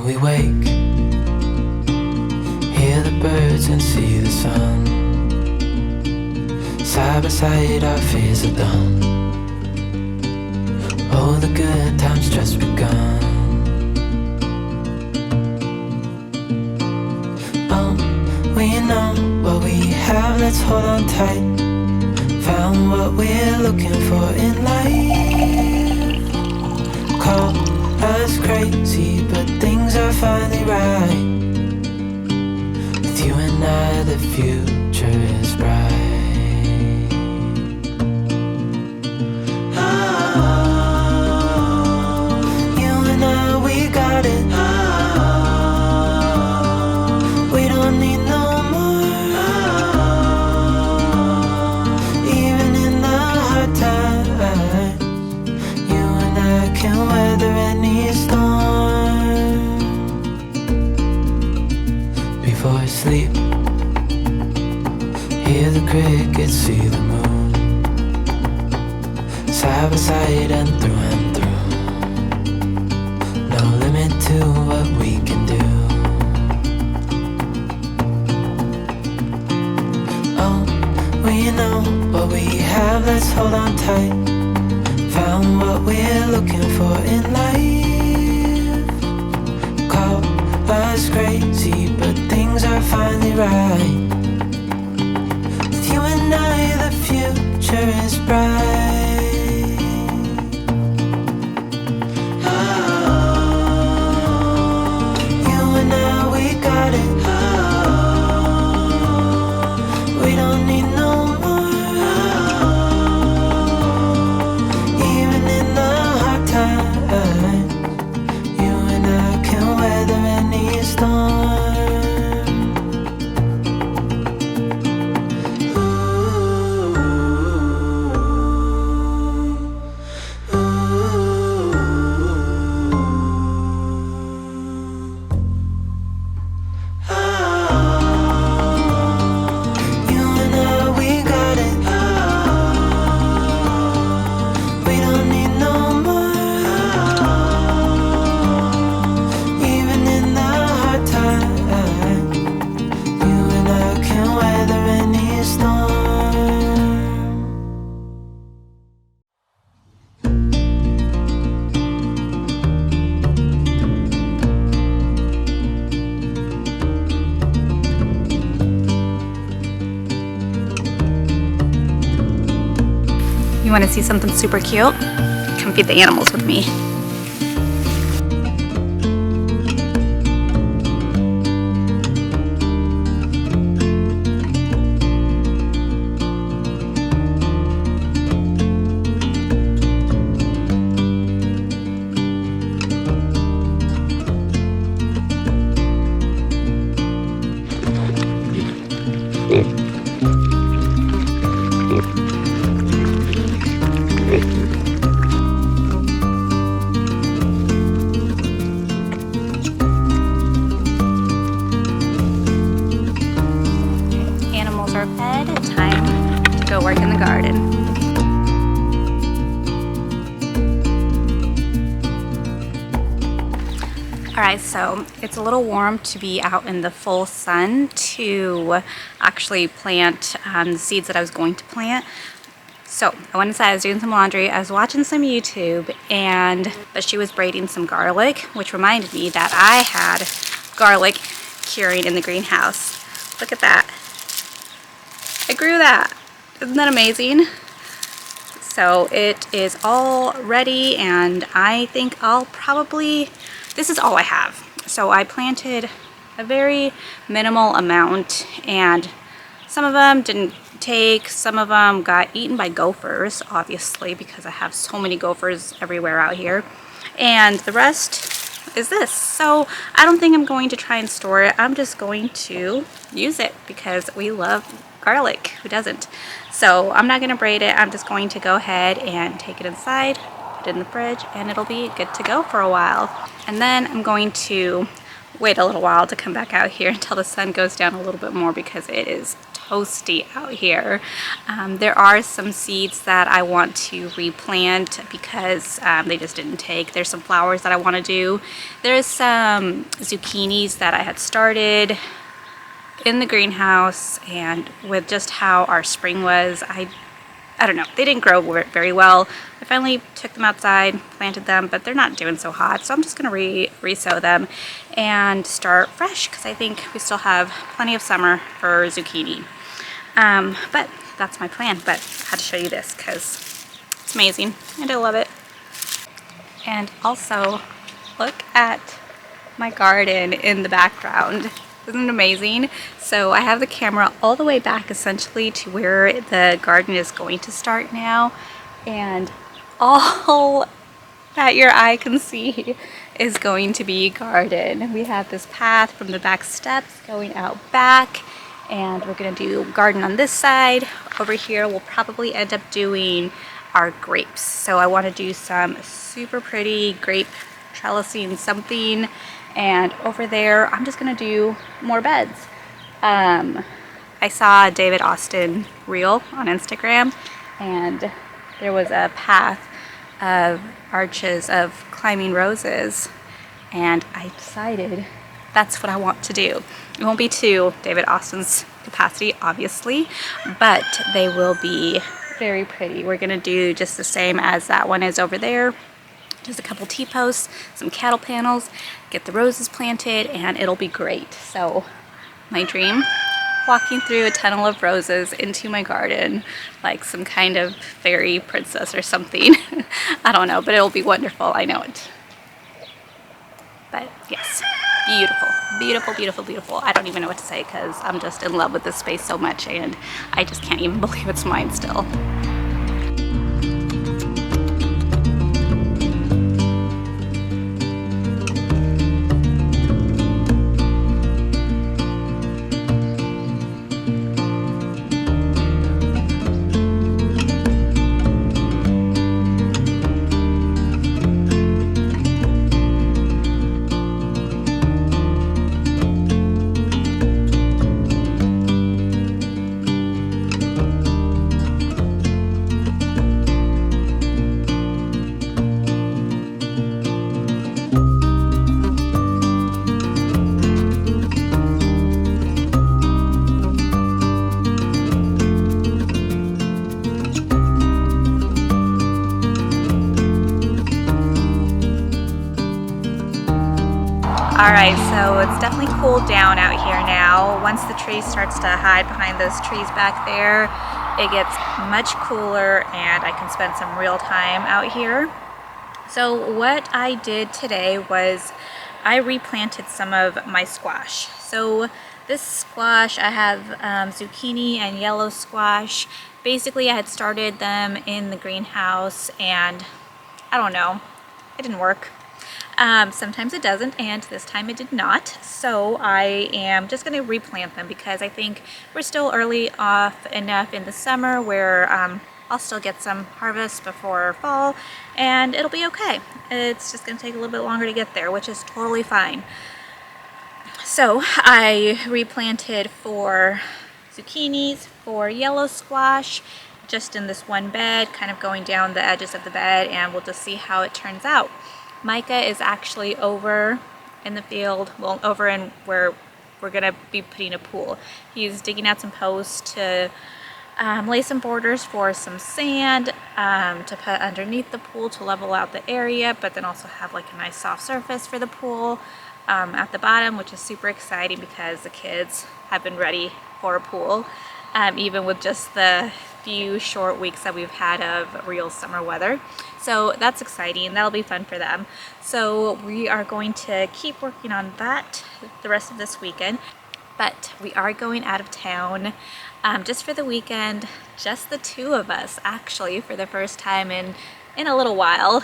we wake, hear the birds and see the sun. Side by side our fears are done. Oh, the good times just begun. Oh, we know what we have, let's hold on tight. Found what we're looking for in life. Call us crazy, but things are finally right. With you and I, the future is bright. We don't need no more. Even in the hard times, you and I can weather any storm. Before I sleep, hear the crickets, see the moon. Side by side and through and through. No limit to what we can do. Oh, we know what we have, let's hold on tight. Found what we're looking for in life. Call us crazy, but things are finally right. With you and I, the future is bright. We don't need no more. Even in the hard times, you and I can weather any storm. You want to see something super cute? Come feed the animals with me. Animals are fed, time to go work in the garden. Alright, so it's a little warm to be out in the full sun to actually plant the seeds that I was going to plant. So I went inside, I was doing some laundry, I was watching some YouTube, and she was braiding some garlic, which reminded me that I had garlic curing in the greenhouse. Look at that. I grew that. Isn't that amazing? So it is all ready, and I think I'll probably, this is all I have. So I planted a very minimal amount, and some of them didn't take, some of them got eaten by gophers, obviously, because I have so many gophers everywhere out here. And the rest is this. So I don't think I'm going to try and store it. I'm just going to use it because we love garlic. Who doesn't? So I'm not going to braid it. I'm just going to go ahead and take it inside, put it in the fridge, and it'll be good to go for a while. And then I'm going to wait a little while to come back out here until the sun goes down a little bit more because it is toasty out here. There are some seeds that I want to replant because they just didn't take. There's some flowers that I want to do. There's some zucchinis that I had started in the greenhouse, and with just how our spring was, I don't know, they didn't grow very well. I finally took them outside, planted them, but they're not doing so hot, so I'm just gonna re-sow them and start fresh because I think we still have plenty of summer for zucchini. But that's my plan. But I had to show you this because it's amazing and I love it. And also, look at my garden in the background. Isn't it amazing? So I have the camera all the way back essentially to where the garden is going to start now, and all that your eye can see is going to be garden. We have this path from the back steps going out back, and we're gonna do garden on this side. Over here we'll probably end up doing our grapes. So I want to do some super pretty grape trellising something. And over there, I'm just gonna do more beds. I saw a David Austin reel on Instagram, and there was a path of arches of climbing roses, and I decided that's what I want to do. It won't be to David Austin's capacity, obviously, but they will be very pretty. We're gonna do just the same as that one is over there. Just a couple T-posts, some cattle panels, get the roses planted, and it'll be great. So my dream, walking through a tunnel of roses into my garden like some kind of fairy princess or something. I don't know, but it'll be wonderful, I know it. But yes, beautiful, beautiful, beautiful, beautiful. I don't even know what to say because I'm just in love with this space so much, and I just can't even believe it's mine still. Alright, so it's definitely cooled down out here now. Once the tree starts to hide behind those trees back there, it gets much cooler and I can spend some real time out here. So what I did today was I replanted some of my squash. So this squash, I have zucchini and yellow squash. Basically, I had started them in the greenhouse and I don't know, it didn't work. Sometimes it doesn't, and this time it did not. So I am just going to replant them because I think we're still early off enough in the summer where I'll still get some harvest before fall and it'll be okay. It's just going to take a little bit longer to get there, which is totally fine. So I replanted 4 zucchinis, 4 yellow squash, just in this one bed, kind of going down the edges of the bed, and we'll just see how it turns out. Micah is actually over in the field, well, over in where we're gonna be putting a pool. He's digging out some posts to lay some borders for some sand to put underneath the pool to level out the area, but then also have like a nice soft surface for the pool at the bottom, which is super exciting because the kids have been ready for a pool, even with just the few short weeks that we've had of real summer weather. So that's exciting. That'll be fun for them. So we are going to keep working on that the rest of this weekend. But we are going out of town just for the weekend, just the 2 of us actually, for the first time in a little while,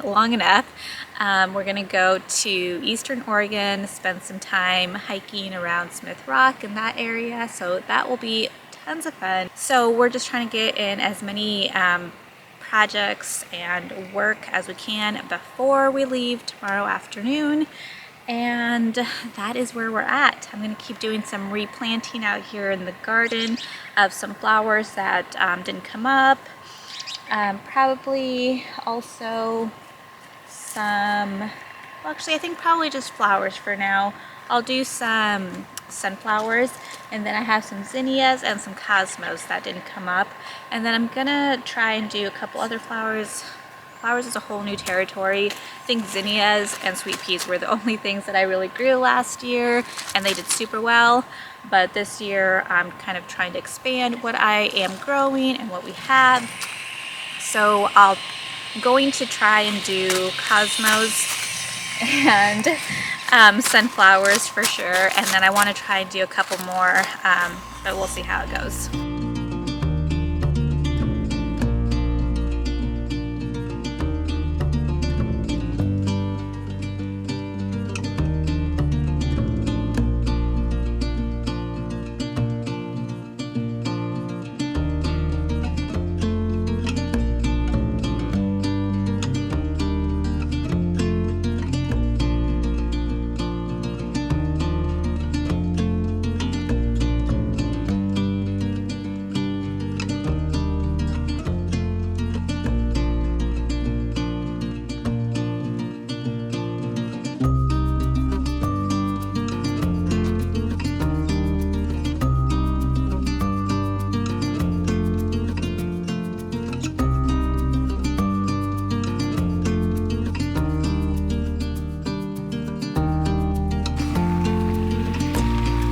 long enough. We're gonna go to Eastern Oregon, spend some time hiking around Smith Rock in that area. So that will be tons of fun. So we're just trying to get in as many projects and work as we can before we leave tomorrow afternoon. And that is where we're at. I'm going to keep doing some replanting out here in the garden of some flowers that didn't come up. Probably also some, well, actually I think probably just flowers for now. I'll do some sunflowers, and then I have some zinnias and some cosmos that didn't come up. And then I'm gonna try and do a couple other flowers. Flowers is a whole new territory. I think zinnias and sweet peas were the only things that I really grew last year, and they did super well. But this year I'm kind of trying to expand what I am growing and what we have. So I'm going to try and do cosmos and sunflowers for sure, and then I want to try and do a couple more, but we'll see how it goes.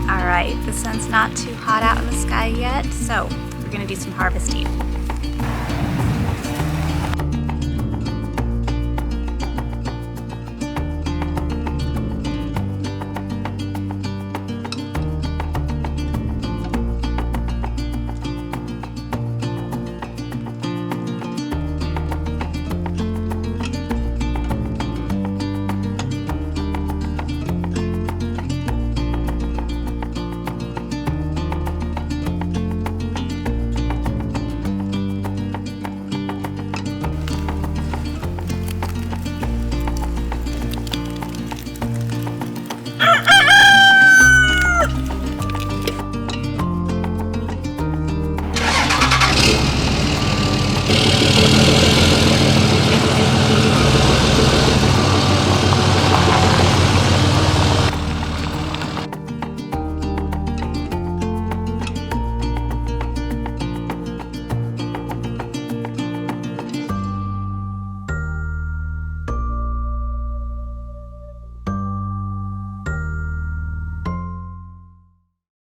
Alright, the sun's not too hot out in the sky yet, so we're going to do some harvesting.